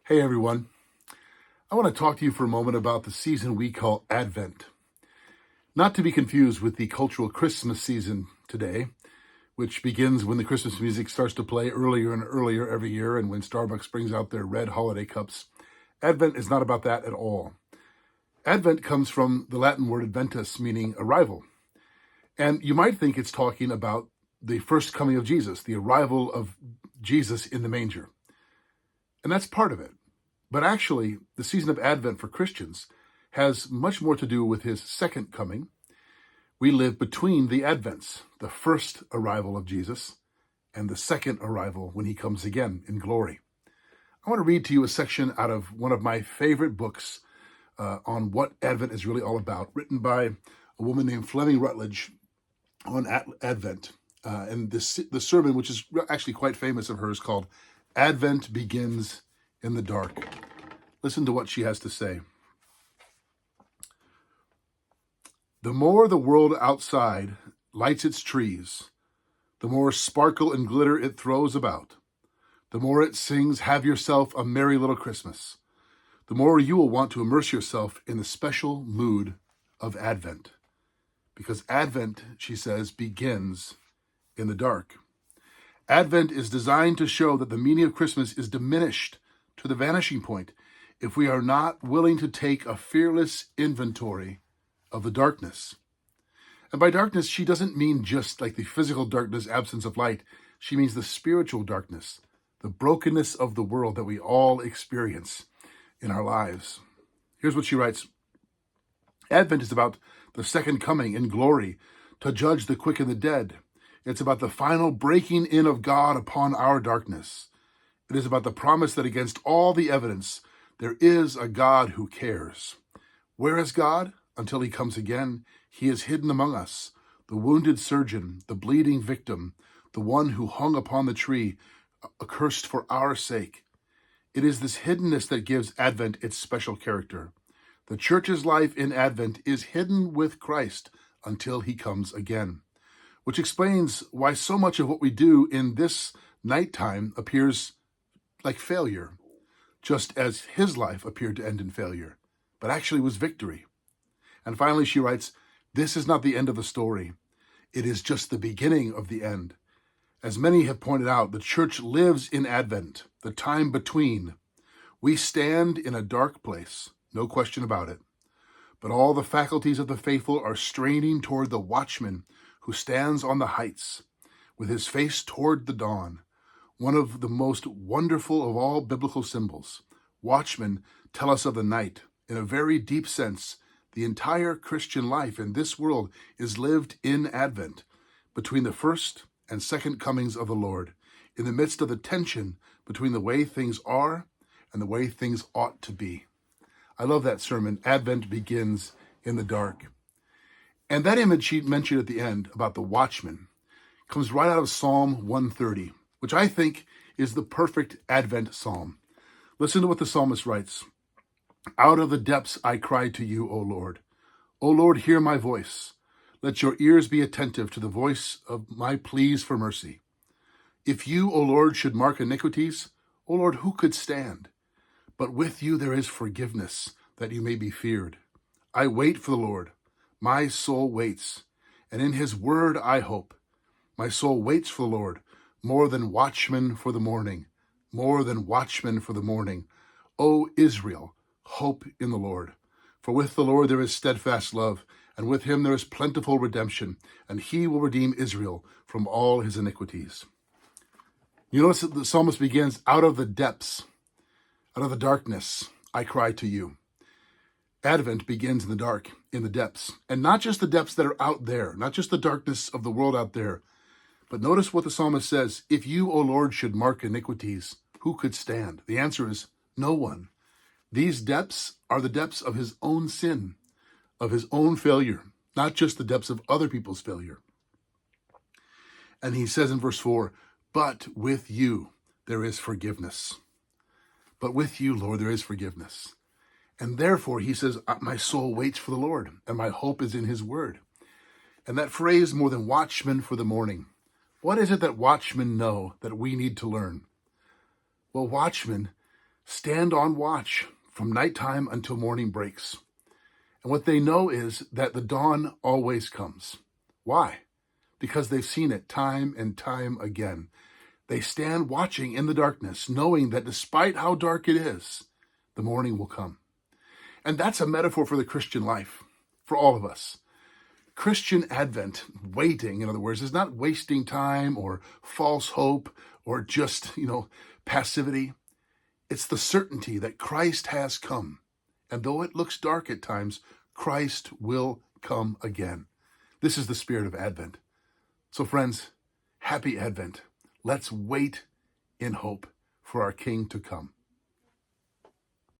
Hey everyone, I want to talk to you for a moment about the season we call Advent. Not to be confused with the cultural Christmas season today, which begins when the Christmas music starts to play earlier and earlier every year and when Starbucks brings out their red holiday cups. Advent is not about that at all. Advent comes from the Latin word adventus, meaning arrival. And you might think it's talking about the first coming of Jesus, the arrival of Jesus in the manger. And that's part of it. But actually, the season of Advent for Christians has much more to do with his second coming. We live between the Advents, the first arrival of Jesus and the second arrival when he comes again in glory. I want to read to you a section out of one of my favorite books on what Advent is really all about, written by a woman named Fleming Rutledge on Advent. And the sermon, which is actually quite famous of hers, called Advent Begins in the Dark. Listen to what she has to say. The more the world outside lights its trees, the more sparkle and glitter it throws about, the more it sings, "Have yourself a merry little Christmas," the more you will want to immerse yourself in the special mood of Advent. Because Advent, she says, begins in the dark. Advent is designed to show that the meaning of Christmas is diminished to the vanishing point if we are not willing to take a fearless inventory of the darkness. And by darkness, she doesn't mean just like the physical darkness, absence of light. She means the spiritual darkness, the brokenness of the world that we all experience in our lives. Here's what she writes. Advent is about the second coming in glory to judge the quick and the dead. It's about the final breaking in of God upon our darkness. It is about the promise that against all the evidence, there is a God who cares. Where is God? Until he comes again, he is hidden among us, the wounded surgeon, the bleeding victim, the one who hung upon the tree, accursed for our sake. It is this hiddenness that gives Advent its special character. The church's life in Advent is hidden with Christ until he comes again, which explains why so much of what we do in this nighttime appears like failure, just as his life appeared to end in failure, but actually was victory. And finally, she writes, this is not the end of the story. It is just the beginning of the end. As many have pointed out, the church lives in Advent, the time between. We stand in a dark place, no question about it. But all the faculties of the faithful are straining toward the watchman who stands on the heights with his face toward the dawn, one of the most wonderful of all biblical symbols. Watchmen tell us of the night. In a very deep sense, the entire Christian life in this world is lived in Advent, between the first and second comings of the Lord, in the midst of the tension between the way things are and the way things ought to be. I love that sermon, Advent Begins in the Dark. And that image she mentioned at the end about the watchman comes right out of Psalm 130, which I think is the perfect Advent psalm. Listen to what the psalmist writes. Out of the depths I cry to you, O Lord. O Lord, hear my voice. Let your ears be attentive to the voice of my pleas for mercy. If you, O Lord, should mark iniquities, O Lord, who could stand? But with you there is forgiveness, that you may be feared. I wait for the Lord. My soul waits, and in his word I hope. My soul waits for the Lord, more than watchmen for the morning, more than watchmen for the morning. O Israel, hope in the Lord. For with the Lord there is steadfast love, and with him there is plentiful redemption, and he will redeem Israel from all his iniquities. You notice that the psalmist begins, out of the depths, out of the darkness, I cry to you. Advent begins in the dark, in the depths, and not just the depths that are out there, not just the darkness of the world out there, but notice what the psalmist says, if you, O Lord, should mark iniquities, who could stand? The answer is no one. These depths are the depths of his own sin, of his own failure, not just the depths of other people's failure. And he says in verse 4, but with you there is forgiveness. But with you, Lord, there is forgiveness. And therefore, he says, my soul waits for the Lord, and my hope is in his word. And that phrase, more than watchmen for the morning. What is it that watchmen know that we need to learn? Well, watchmen stand on watch from nighttime until morning breaks. And what they know is that the dawn always comes. Why? Because they've seen it time and time again. They stand watching in the darkness, knowing that despite how dark it is, the morning will come. And that's a metaphor for the Christian life, for all of us. Christian Advent, waiting, in other words, is not wasting time or false hope or just, passivity. It's the certainty that Christ has come. And though it looks dark at times, Christ will come again. This is the spirit of Advent. So friends, happy Advent. Let's wait in hope for our King to come.